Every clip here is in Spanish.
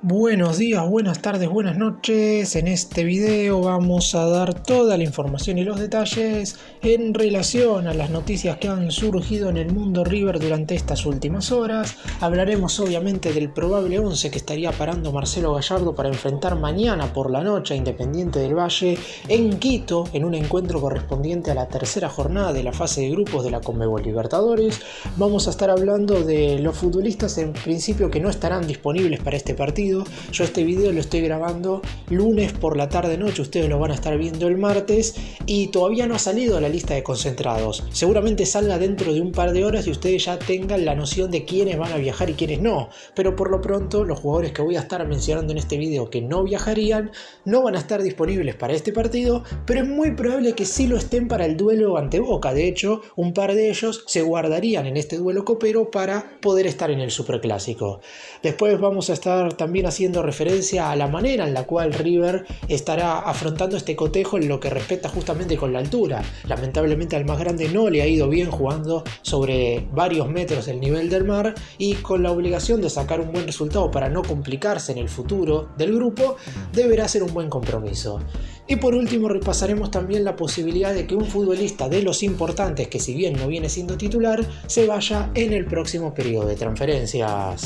Buenos días, buenas tardes, buenas noches. En este video vamos a dar toda la información y los detalles en relación a las noticias que han surgido en el mundo River durante estas últimas horas. Hablaremos obviamente del probable 11 que estaría parando Marcelo Gallardo para enfrentar mañana por la noche a Independiente del Valle en Quito en un encuentro correspondiente a la tercera jornada de la fase de grupos de la Conmebol Libertadores. Vamos a estar hablando de los futbolistas en principio que no estarán disponibles para este partido. Yo este video lo estoy grabando lunes por la tarde-noche, ustedes lo van a estar viendo el martes y todavía no ha salido la lista de concentrados. Seguramente salga dentro de un par de horas y ustedes ya tengan la noción de quiénes van a viajar y quiénes no. Pero por lo pronto los jugadores que voy a estar mencionando en este video que no viajarían no van a estar disponibles para este partido, pero es muy probable que sí lo estén para el duelo ante Boca. De hecho, un par de ellos se guardarían en este duelo copero para poder estar en el Superclásico. Después vamos a estar también haciendo referencia a la manera en la cual River estará afrontando este cotejo en lo que respecta justamente con la altura. Lamentablemente al más grande no le ha ido bien jugando sobre varios metros del nivel del mar y con la obligación de sacar un buen resultado para no complicarse en el futuro del grupo, deberá ser un buen compromiso. Y por último repasaremos también la posibilidad de que un futbolista de los importantes, que si bien no viene siendo titular, se vaya en el próximo periodo de transferencias.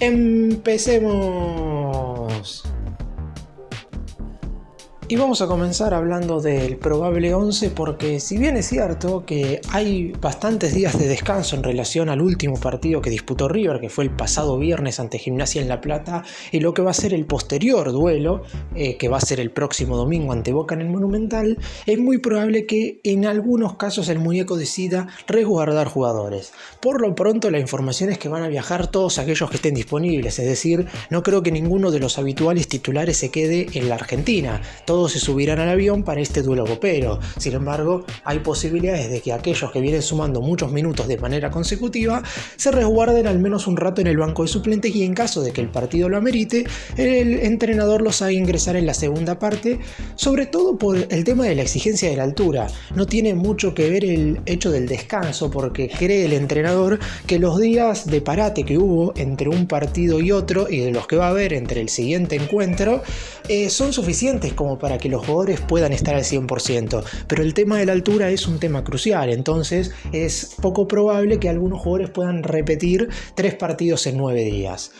¡Empecemos! Y vamos a comenzar hablando del probable 11 porque si bien es cierto que hay bastantes días de descanso en relación al último partido que disputó River, que fue el pasado viernes ante Gimnasia en La Plata, y lo que va a ser el posterior duelo, que va a ser el próximo domingo ante Boca en el Monumental, es muy probable que en algunos casos el muñeco decida resguardar jugadores. Por lo pronto la información es que van a viajar todos aquellos que estén disponibles, es decir, no creo que ninguno de los habituales titulares se quede en la Argentina. Todos se subirán al avión para este duelo copero. Sin embargo, hay posibilidades de que aquellos que vienen sumando muchos minutos de manera consecutiva se resguarden al menos un rato en el banco de suplentes y en caso de que el partido lo amerite, el entrenador los haga ingresar en la segunda parte, sobre todo por el tema de la exigencia de la altura. No tiene mucho que ver el hecho del descanso porque cree el entrenador que los días de parate que hubo entre un partido y otro y de los que va a haber entre el siguiente encuentro son suficientes como para que los jugadores puedan estar al 100%, pero el tema de la altura es un tema crucial, entonces es poco probable que algunos jugadores puedan repetir 3 partidos en 9 días.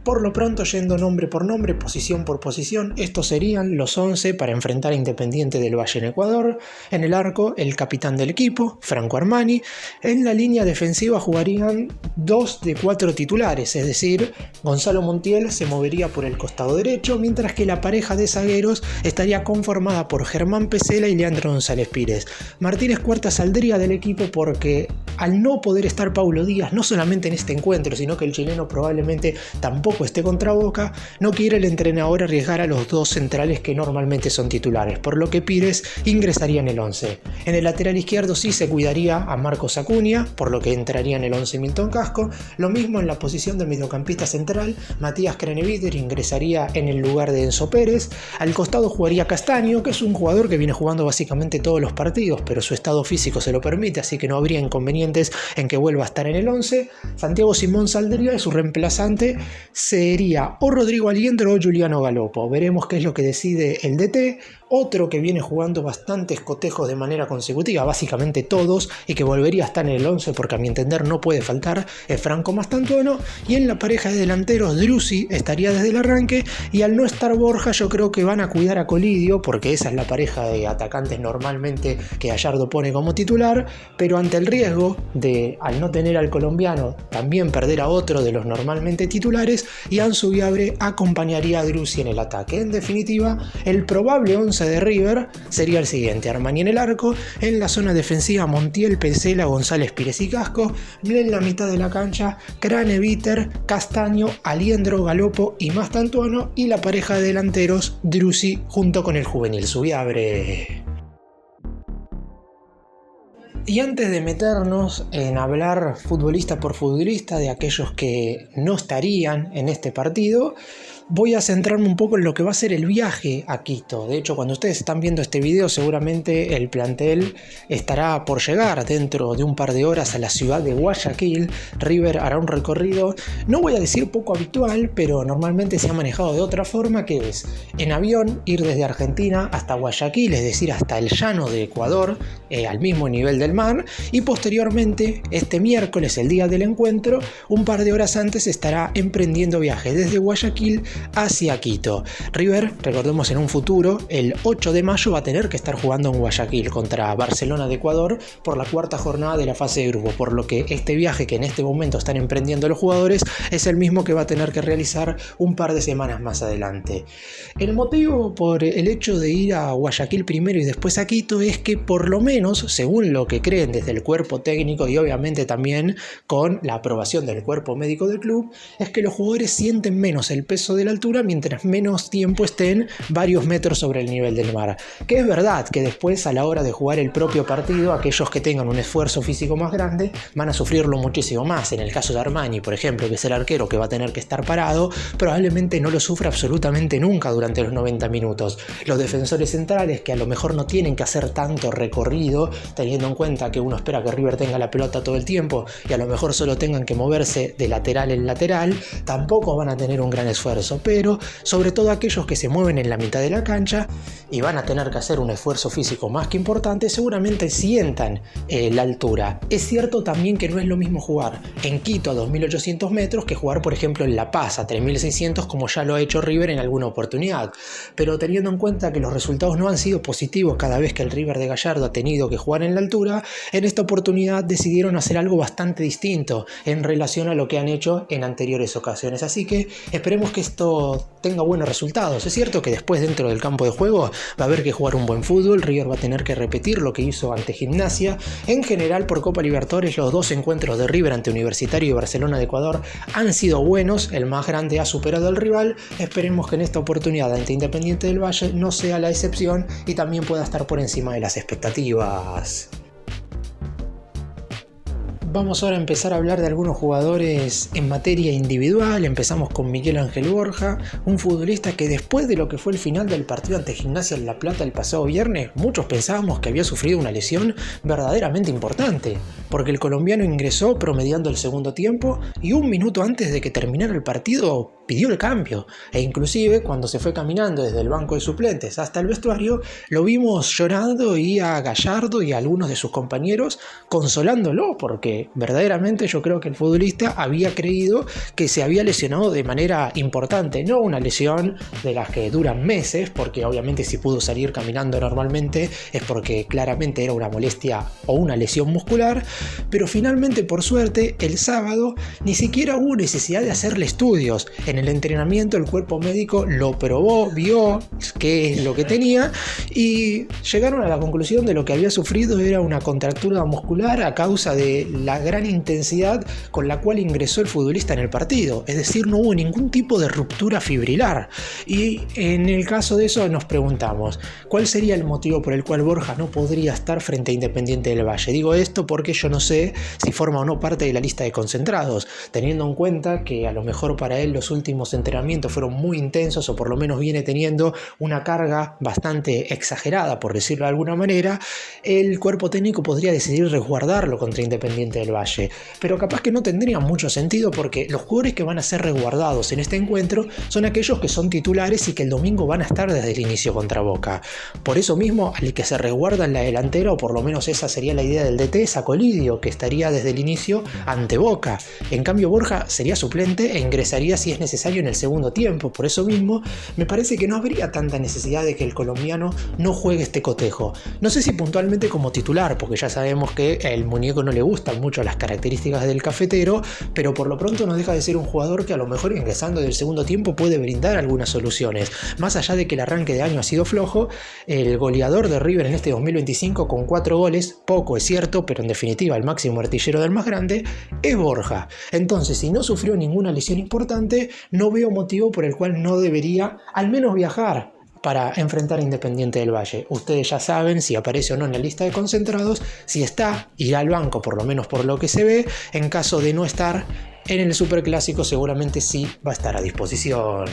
Por lo pronto, yendo nombre por nombre, posición por posición, estos serían los 11 para enfrentar a Independiente del Valle en Ecuador. En el arco, el capitán del equipo, Franco Armani. En la línea defensiva jugarían 2 de 4 titulares, es decir, Gonzalo Montiel se movería por el costado derecho, mientras que la pareja de zagueros estaría conformada por Germán Pesela y Leandro González Pires. Martínez Cuarta saldría del equipo porque al no poder estar Paulo Díaz, no solamente en este encuentro, sino que el chileno probablemente tampoco esté contra Boca, no quiere el entrenador arriesgar a los dos centrales que normalmente son titulares, por lo que Pires ingresaría en el 11. En el lateral izquierdo sí se cuidaría a Marcos Acuña, por lo que entraría en el 11 Milton Casco. Lo mismo en la posición de mediocampista central, Matías Craneviter ingresaría en el lugar de Enzo Pérez. Al costado jugaría Castaño, que es un jugador que viene jugando básicamente todos los partidos, pero su estado físico se lo permite, así que no habría inconvenientes en que vuelva a estar en el 11. Santiago Simón saldría y su reemplazante sería o Rodrigo Aliendro o Giuliano Galopo. Veremos qué es lo que decide el DT. Otro que viene jugando bastantes cotejos de manera consecutiva, básicamente todos, y que volvería a estar en el 11 porque a mi entender no puede faltar, es Franco Mastantuono. Y en la pareja de delanteros, Driussi estaría desde el arranque, y al no estar Borja yo creo que van a cuidar a Colidio porque esa es la pareja de atacantes normalmente que Gallardo pone como titular, pero ante el riesgo de, al no tener al colombiano, también perder a otro de los normalmente titulares, Ian Subiabre acompañaría a Driussi en el ataque. En definitiva, el probable 11 de River sería el siguiente: Armani en el arco, en la zona defensiva Montiel, Pesela, González Pires y Casco, en la mitad de la cancha Craneviter, Castaño, Aliendro, Galopo y Mastantuono, y la pareja de delanteros Driussi junto con el juvenil Subiabre. Y antes de meternos en hablar futbolista por futbolista de aquellos que no estarían en este partido, voy a centrarme un poco en lo que va a ser el viaje a Quito. De hecho, cuando ustedes están viendo este video, seguramente el plantel estará por llegar dentro de un par de horas a la ciudad de Guayaquil. River hará un recorrido, no voy a decir poco habitual, pero normalmente se ha manejado de otra forma, que es en avión ir desde Argentina hasta Guayaquil, es decir, hasta el llano de Ecuador, al mismo nivel del mar, y posteriormente, este miércoles, el día del encuentro, un par de horas antes estará emprendiendo viaje desde Guayaquil hacia Quito. River, recordemos, en un futuro, el 8 de mayo va a tener que estar jugando en Guayaquil contra Barcelona de Ecuador por la cuarta jornada de la fase de grupo, por lo que este viaje que en este momento están emprendiendo los jugadores es el mismo que va a tener que realizar un par de semanas más adelante. El motivo por el hecho de ir a Guayaquil primero y después a Quito es que, por lo menos, según lo que creen desde el cuerpo técnico y obviamente también con la aprobación del cuerpo médico del club, es que los jugadores sienten menos el peso de la altura mientras menos tiempo estén varios metros sobre el nivel del mar. Que es verdad que después, a la hora de jugar el propio partido, aquellos que tengan un esfuerzo físico más grande van a sufrirlo muchísimo más. En el caso de Armani, por ejemplo, que es el arquero que va a tener que estar parado, probablemente no lo sufra absolutamente nunca durante los 90 minutos. Los defensores centrales, que a lo mejor no tienen que hacer tanto recorrido, teniendo en cuenta que uno espera que River tenga la pelota todo el tiempo y a lo mejor solo tengan que moverse de lateral en lateral, tampoco van a tener un gran esfuerzo, pero sobre todo aquellos que se mueven en la mitad de la cancha y van a tener que hacer un esfuerzo físico más que importante, seguramente sientan la altura. Es cierto también que no es lo mismo jugar en Quito a 2.800 metros que jugar, por ejemplo, en La Paz a 3.600, como ya lo ha hecho River en alguna oportunidad, pero teniendo en cuenta que los resultados no han sido positivos cada vez que el River de Gallardo ha tenido que jugar en la altura, en esta oportunidad decidieron hacer algo bastante distinto en relación a lo que han hecho en anteriores ocasiones, así que esperemos que esto tenga buenos resultados. Es cierto que después, dentro del campo de juego, va a haber que jugar un buen fútbol. River va a tener que repetir lo que hizo ante Gimnasia. En general, por Copa Libertadores, los dos encuentros de River ante Universitario y Barcelona de Ecuador han sido buenos. El más grande ha superado al rival. Esperemos que en esta oportunidad ante Independiente del Valle no sea la excepción y también pueda estar por encima de las expectativas. Vamos ahora a empezar a hablar de algunos jugadores en materia individual. Empezamos con Miguel Ángel Borja, un futbolista que después de lo que fue el final del partido ante Gimnasia en La Plata el pasado viernes, muchos pensábamos que había sufrido una lesión verdaderamente importante, porque el colombiano ingresó promediando el segundo tiempo y un minuto antes de que terminara el partido pidió el cambio, e inclusive cuando se fue caminando desde el banco de suplentes hasta el vestuario, lo vimos llorando y a Gallardo y a algunos de sus compañeros consolándolo, porque verdaderamente yo creo que el futbolista había creído que se había lesionado de manera importante, no una lesión de las que duran meses, porque obviamente si pudo salir caminando normalmente es porque claramente era una molestia o una lesión muscular, pero finalmente, por suerte, el sábado ni siquiera hubo necesidad de hacerle estudios. En el entrenamiento el cuerpo médico lo probó, vio qué es lo que tenía y llegaron a la conclusión de lo que había sufrido era una contractura muscular a causa de la gran intensidad con la cual ingresó el futbolista en el partido. Es decir, no hubo ningún tipo de ruptura fibrilar. Y en el caso de eso nos preguntamos, ¿cuál sería el motivo por el cual Borja no podría estar frente a Independiente del Valle? Digo esto porque yo no sé si forma o no parte de la lista de concentrados, teniendo en cuenta que a lo mejor para él los últimos entrenamientos fueron muy intensos, o por lo menos viene teniendo una carga bastante exagerada, por decirlo de alguna manera. El cuerpo técnico podría decidir resguardarlo contra Independiente del Valle, pero capaz que no tendría mucho sentido, porque los jugadores que van a ser resguardados en este encuentro son aquellos que son titulares y que el domingo van a estar desde el inicio contra Boca. Por eso mismo, al que se resguarda en la delantera, o por lo menos esa sería la idea del DT, es a Colidio, que estaría desde el inicio ante Boca. En cambio, Borja sería suplente e ingresaría si es necesario en el segundo tiempo. Por eso mismo me parece que no habría tanta necesidad de que el colombiano no juegue este cotejo. No sé si puntualmente como titular, porque ya sabemos que el muñeco no le gustan mucho las características del cafetero, pero por lo pronto no deja de ser un jugador que a lo mejor ingresando del segundo tiempo puede brindar algunas soluciones. Más allá de que el arranque de año ha sido flojo, el goleador de River en este 2025 con 4 goles, poco es cierto, pero en definitiva el máximo artillero del más grande es Borja. Entonces, si no sufrió ninguna lesión importante, no veo motivo por el cual no debería al menos viajar para enfrentar a Independiente del Valle. Ustedes ya saben si aparece o no en la lista de concentrados. Si está, irá al banco, por lo menos por lo que se ve. En caso de no estar, en el Superclásico seguramente sí va a estar a disposición.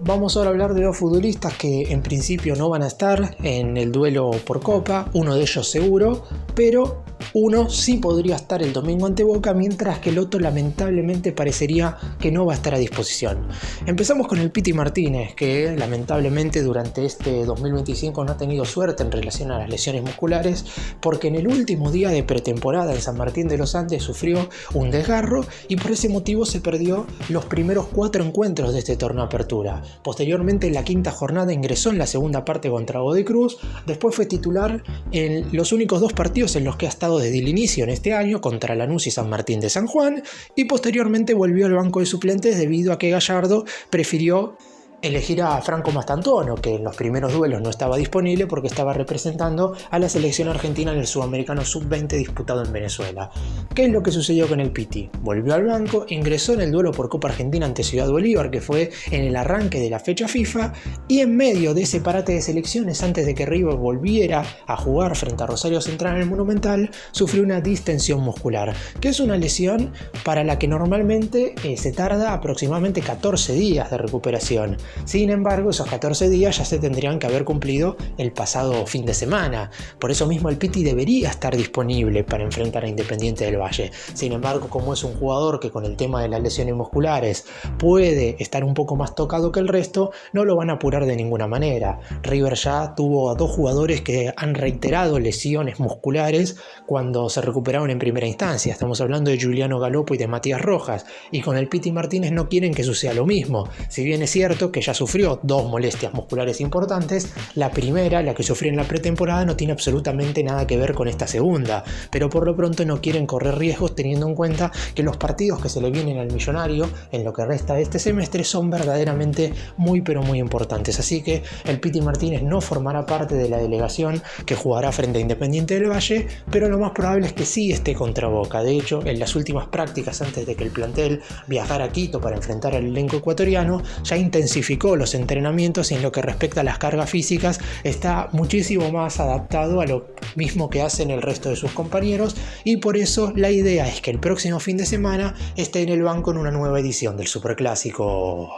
Vamos ahora a hablar de dos futbolistas que en principio no van a estar en el duelo por Copa, uno de ellos seguro, pero uno sí podría estar el domingo ante Boca, mientras que el otro lamentablemente parecería que no va a estar a disposición. Empezamos con el Piti Martínez, que lamentablemente durante este 2025 no ha tenido suerte en relación a las lesiones musculares, porque en el último día de pretemporada en San Martín de los Andes sufrió un desgarro y por ese motivo se perdió los primeros 4 encuentros de este torneo Apertura. Posteriormente, en la quinta jornada ingresó en la segunda parte contra Godoy Cruz, después fue titular en los únicos 2 partidos en los que ha estado desde el inicio en este año, contra Lanús y San Martín de San Juan, y posteriormente volvió al banco de suplentes debido a que Gallardo prefirió elegir a Franco Mastantuono, que en los primeros duelos no estaba disponible porque estaba representando a la selección argentina en el Sudamericano Sub-20 disputado en Venezuela. ¿Qué es lo que sucedió con el Piti? Volvió al banco, ingresó en el duelo por Copa Argentina ante Ciudad Bolívar, que fue en el arranque de la fecha FIFA, y en medio de ese parate de selecciones, antes de que River volviera a jugar frente a Rosario Central en el Monumental, sufrió una distensión muscular, que es una lesión para la que normalmente se tarda aproximadamente 14 días de recuperación. Sin embargo, esos 14 días ya se tendrían que haber cumplido el pasado fin de semana. Por eso mismo el Piti debería estar disponible para enfrentar a Independiente del Valle. Sin embargo, como es un jugador que con el tema de las lesiones musculares puede estar un poco más tocado que el resto, no lo van a apurar de ninguna manera. River ya tuvo a 2 jugadores que han reiterado lesiones musculares cuando se recuperaron en primera instancia. Estamos hablando de Giuliano Galopo y de Matías Rojas. Y con el Piti Martínez no quieren que suceda lo mismo. Si bien es cierto que ya sufrió 2 molestias musculares importantes, la primera, la que sufrió en la pretemporada, no tiene absolutamente nada que ver con esta segunda, pero por lo pronto no quieren correr riesgos teniendo en cuenta que los partidos que se le vienen al Millonario en lo que resta de este semestre son verdaderamente muy pero muy importantes, así que el Piti Martínez no formará parte de la delegación que jugará frente a Independiente del Valle, pero lo más probable es que sí esté contra Boca. De hecho, en las últimas prácticas antes de que el plantel viajara a Quito para enfrentar al elenco ecuatoriano, ya intensificó los entrenamientos y en lo que respecta a las cargas físicas está muchísimo más adaptado a lo mismo que hacen el resto de sus compañeros, y por eso la idea es que el próximo fin de semana esté en el banco en una nueva edición del Superclásico.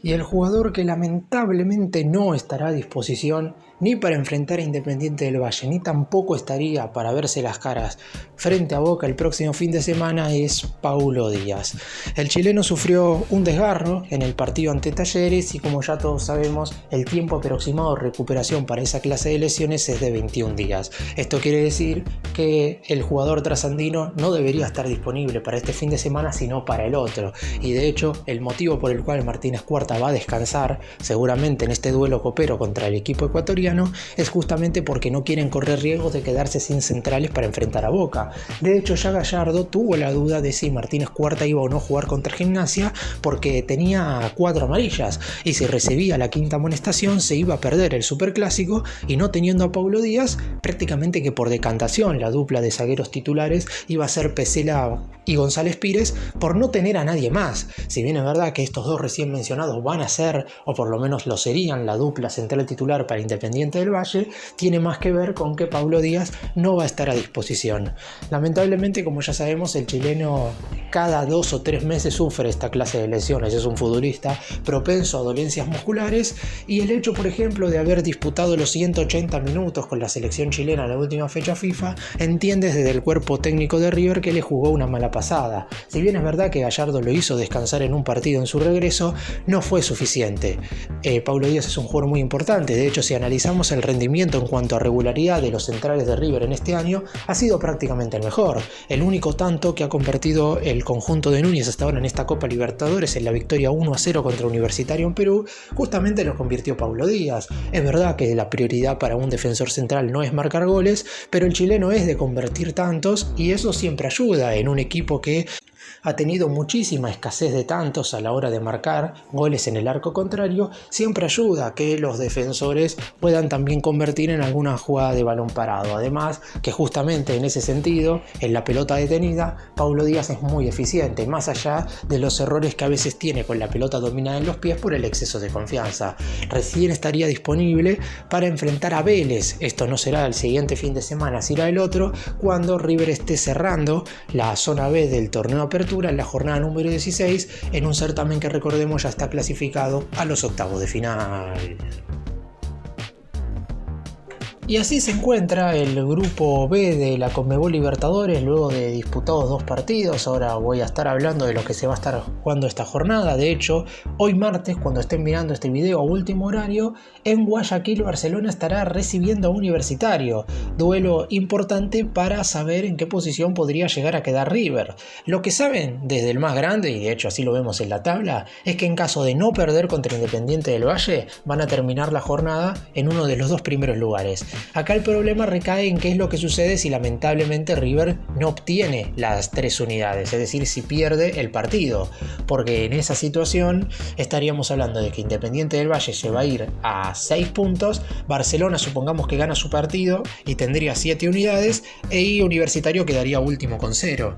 Y el jugador que lamentablemente no estará a disposición ni para enfrentar a Independiente del Valle, ni tampoco estaría para verse las caras frente a Boca el próximo fin de semana, es Paulo Díaz. El chileno sufrió un desgarro en el partido ante Talleres y, como ya todos sabemos, el tiempo aproximado de recuperación para esa clase de lesiones es de 21 días. Esto quiere decir que el jugador trasandino no debería estar disponible para este fin de semana, sino para el otro. Y de hecho, el motivo por el cual Martínez Cuarta va a descansar seguramente en este duelo copero contra el equipo ecuatoriano es justamente porque no quieren correr riesgos de quedarse sin centrales para enfrentar a Boca. De hecho, ya Gallardo tuvo la duda de si Martínez Cuarta iba o no a jugar contra Gimnasia, porque tenía 4 amarillas y si recibía la 5ª amonestación se iba a perder el Superclásico, y no teniendo a Paulo Díaz, prácticamente que por decantación la dupla de zagueros titulares iba a ser Pesela y González Pires, por no tener a nadie más. Si bien es verdad que estos 2 recién mencionados van a ser, o por lo menos lo serían, la dupla central titular para Independiente del Valle, tiene más que ver con que Paulo Díaz no va a estar a disposición. Lamentablemente, como ya sabemos, el chileno cada 2 o 3 meses sufre esta clase de lesiones. Es un futbolista propenso a dolencias musculares, y el hecho, por ejemplo, de haber disputado los 180 minutos con la selección chilena en la última fecha FIFA, entiende desde el cuerpo técnico de River que le jugó una mala pasada. Si bien es verdad que Gallardo lo hizo descansar en un partido en su regreso, no fue suficiente. Paulo Díaz es un jugador muy importante. De hecho, si analizamos el rendimiento en cuanto a regularidad de los centrales de River en este año, ha sido prácticamente el mejor. El único tanto que ha convertido el conjunto de Núñez hasta ahora en esta Copa Libertadores, en la victoria 1-0 contra Universitario en Perú, justamente lo convirtió Paulo Díaz. Es verdad que la prioridad para un defensor central no es marcar goles, pero el chileno es de convertir tantos, y eso siempre ayuda en un equipo que ha tenido muchísima escasez de tantos a la hora de marcar goles en el arco contrario, siempre ayuda a que los defensores puedan también convertir en alguna jugada de balón parado. Además, que justamente en ese sentido, en la pelota detenida, Paulo Díaz es muy eficiente, más allá de los errores que a veces tiene con la pelota dominada en los pies por el exceso de confianza. Recién estaría disponible para enfrentar a Vélez. Esto no será el siguiente fin de semana, será el otro, cuando River esté cerrando la zona B del torneo Apertura en la jornada número 16, en un certamen que, recordemos, ya está clasificado a los octavos de final. Y así se encuentra el grupo B de la Conmebol Libertadores luego de disputados 2 partidos. Ahora voy a estar hablando de lo que se va a estar jugando esta jornada. De hecho, hoy martes, cuando estén mirando este video a último horario, en Guayaquil Barcelona estará recibiendo a Universitario. Duelo importante para saber en qué posición podría llegar a quedar River. Lo que saben desde el más grande, y de hecho así lo vemos en la tabla, es que en caso de no perder contra Independiente del Valle, van a terminar la jornada en uno de los 2 primeros lugares. Acá el problema recae en qué es lo que sucede si lamentablemente River no obtiene las 3 unidades, es decir, si pierde el partido, porque en esa situación estaríamos hablando de que Independiente del Valle se va a ir a 6 puntos, Barcelona supongamos que gana su partido y tendría 7 unidades, y Universitario quedaría último con 0.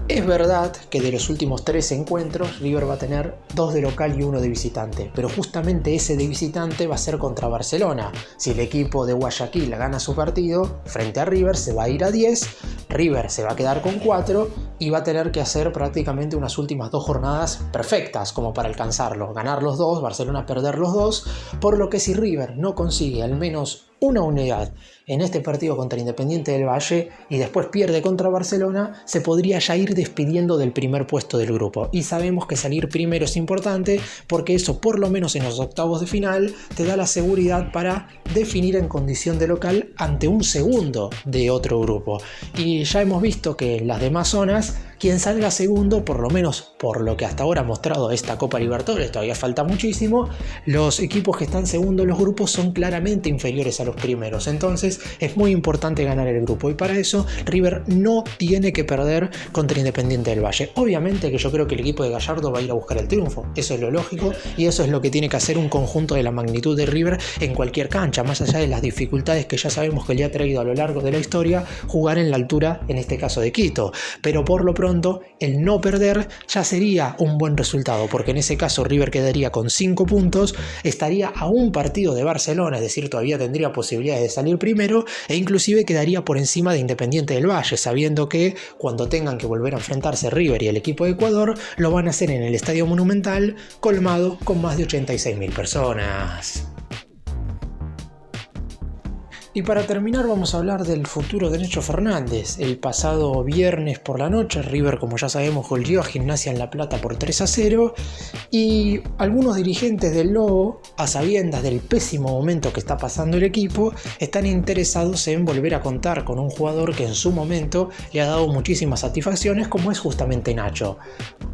Es verdad que de los últimos 3 encuentros River va a tener 2 de local y 1 de visitante, pero justamente ese de visitante va a ser contra Barcelona. Si el equipo de Guayaquil gana su partido frente a River, se va a ir a 10, River se va a quedar con 4 y va a tener que hacer prácticamente unas últimas 2 jornadas perfectas como para alcanzarlo, ganar los 2, Barcelona perder los 2, por lo que si River no consigue al menos una unidad en este partido contra Independiente del Valle y después pierde contra Barcelona, se podría ya ir despidiendo del primer puesto del grupo. Y sabemos que salir primero es importante porque eso, por lo menos en los octavos de final, te da la seguridad para definir en condición de local ante un segundo de otro grupo. Y ya hemos visto que en las demás zonas, quien salga segundo, por lo menos por lo que hasta ahora ha mostrado esta Copa Libertadores, todavía falta muchísimo, los equipos que están segundo en los grupos son claramente inferiores a los primeros. Entonces es muy importante ganar el grupo y para eso River no tiene que perder contra Independiente del Valle. Obviamente que yo creo que el equipo de Gallardo va a ir a buscar el triunfo, eso es lo lógico y eso es lo que tiene que hacer un conjunto de la magnitud de River en cualquier cancha, más allá de las dificultades que ya sabemos que le ha traído a lo largo de la historia jugar en la altura, en este caso de Quito, pero por lo pronto el no perder ya sería un buen resultado, porque en ese caso River quedaría con 5 puntos, estaría a un partido de Barcelona, es decir, todavía tendría posibilidades de salir primero e inclusive quedaría por encima de Independiente del Valle, sabiendo que cuando tengan que volver a enfrentarse River y el equipo de Ecuador, lo van a hacer en el Estadio Monumental, colmado con más de 86.000 personas. Y para terminar vamos a hablar del futuro de Nacho Fernández. El pasado viernes por la noche River, como ya sabemos, goleó a Gimnasia en La Plata por 3-0 y algunos dirigentes del Lobo, a sabiendas del pésimo momento que está pasando el equipo, están interesados en volver a contar con un jugador que en su momento le ha dado muchísimas satisfacciones, como es justamente Nacho.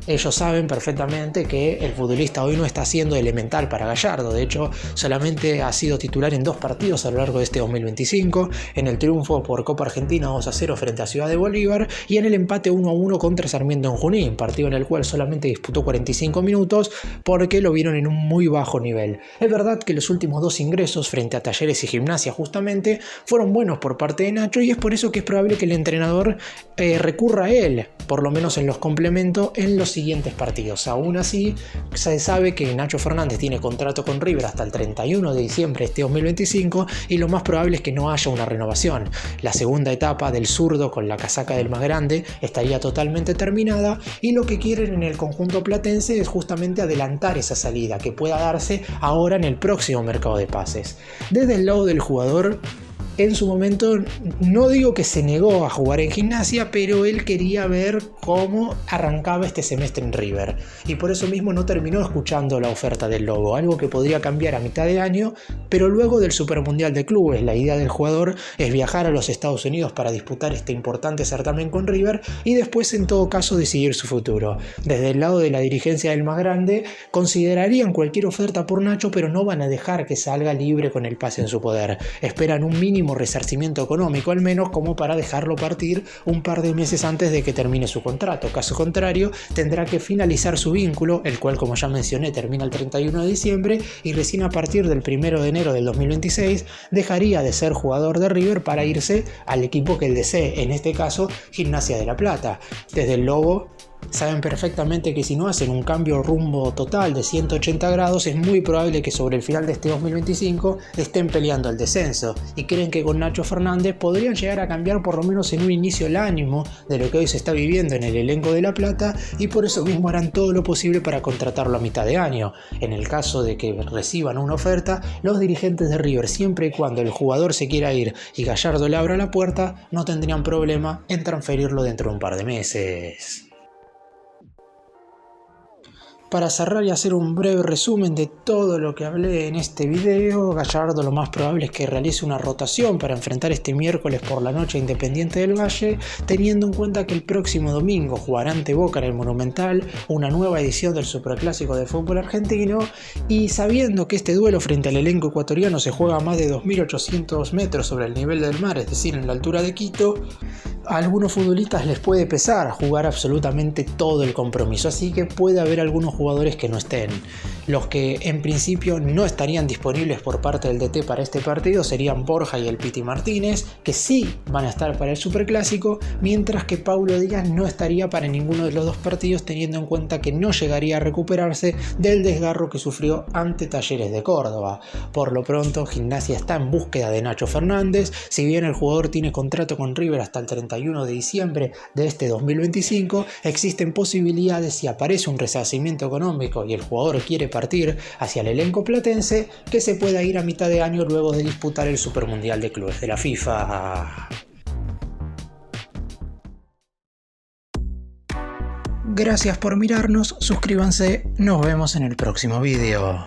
Ellos saben perfectamente que el futbolista hoy no está siendo elemental para Gallardo, de hecho solamente ha sido titular en 2 partidos a lo largo de este 2025, en el triunfo por Copa Argentina 2-0 frente a Ciudad de Bolívar y en el empate 1-1 contra Sarmiento en Junín, partido en el cual solamente disputó 45 minutos porque lo vieron en un muy bajo nivel. Es verdad que los últimos 2 ingresos frente a Talleres y Gimnasia justamente fueron buenos por parte de Nacho y es por eso que es probable que el entrenador recurra a él, por lo menos en los complementos, en los siguientes partidos. Aún así, se sabe que Nacho Fernández tiene contrato con River hasta el 31 de diciembre de este 2025 y lo más probable es que no haya una renovación. La segunda etapa del zurdo con la casaca del más grande estaría totalmente terminada y lo que quieren en el conjunto platense es justamente adelantar esa salida que pueda darse ahora en el próximo mercado de pases. Desde el lado del jugador, en su momento no digo que se negó a jugar en Gimnasia, pero él quería ver cómo arrancaba este semestre en River y por eso mismo no terminó escuchando la oferta del Lobo, algo que podría cambiar a mitad de año, pero luego del Supermundial de Clubes. La idea del jugador es viajar a los Estados Unidos para disputar este importante certamen con River y después en todo caso decidir su futuro. Desde el lado de la dirigencia del más grande considerarían cualquier oferta por Nacho, pero no van a dejar que salga libre con el pase en su poder. Esperan un mínimo mínimo resarcimiento económico, al menos como para dejarlo partir un par de meses antes de que termine su contrato. Caso contrario, tendrá que finalizar su vínculo, el cual, como ya mencioné, termina el 31 de diciembre, y recién a partir del 1 de enero del 2026 dejaría de ser jugador de River para irse al equipo que él desee, en este caso Gimnasia de La Plata. Desde el logo saben perfectamente que si no hacen un cambio rumbo total de 180 grados, es muy probable que sobre el final de este 2025 estén peleando el descenso, y creen que con Nacho Fernández podrían llegar a cambiar por lo menos en un inicio el ánimo de lo que hoy se está viviendo en el elenco de La Plata, y por eso mismo harán todo lo posible para contratarlo a mitad de año. En el caso de que reciban una oferta, los dirigentes de River, siempre y cuando el jugador se quiera ir y Gallardo le abra la puerta, no tendrían problema en transferirlo dentro de un par de meses. Para cerrar y hacer un breve resumen de todo lo que hablé en este video, Gallardo lo más probable es que realice una rotación para enfrentar este miércoles por la noche a Independiente del Valle, teniendo en cuenta que el próximo domingo jugará ante Boca en el Monumental una nueva edición del Superclásico de fútbol argentino, y sabiendo que este duelo frente al elenco ecuatoriano se juega a más de 2.800 metros sobre el nivel del mar, es decir, en la altura de Quito, a algunos futbolistas les puede pesar jugar absolutamente todo el compromiso, así que puede haber algunos jugadores que no estén. Los que en principio no estarían disponibles por parte del DT para este partido serían Borja y el Piti Martínez, que sí van a estar para el Superclásico, mientras que Paulo Díaz no estaría para ninguno de los dos partidos, teniendo en cuenta que no llegaría a recuperarse del desgarro que sufrió ante Talleres de Córdoba. Por lo pronto, Gimnasia está en búsqueda de Nacho Fernández. Si bien el jugador tiene contrato con River hasta el 31 de diciembre de este 2025, existen posibilidades, si aparece un resarcimiento económico y el jugador quiere partir hacia el elenco platense, que se pueda ir a mitad de año luego de disputar el Supermundial de Clubes de la FIFA. Gracias por mirarnos, suscríbanse, nos vemos en el próximo video.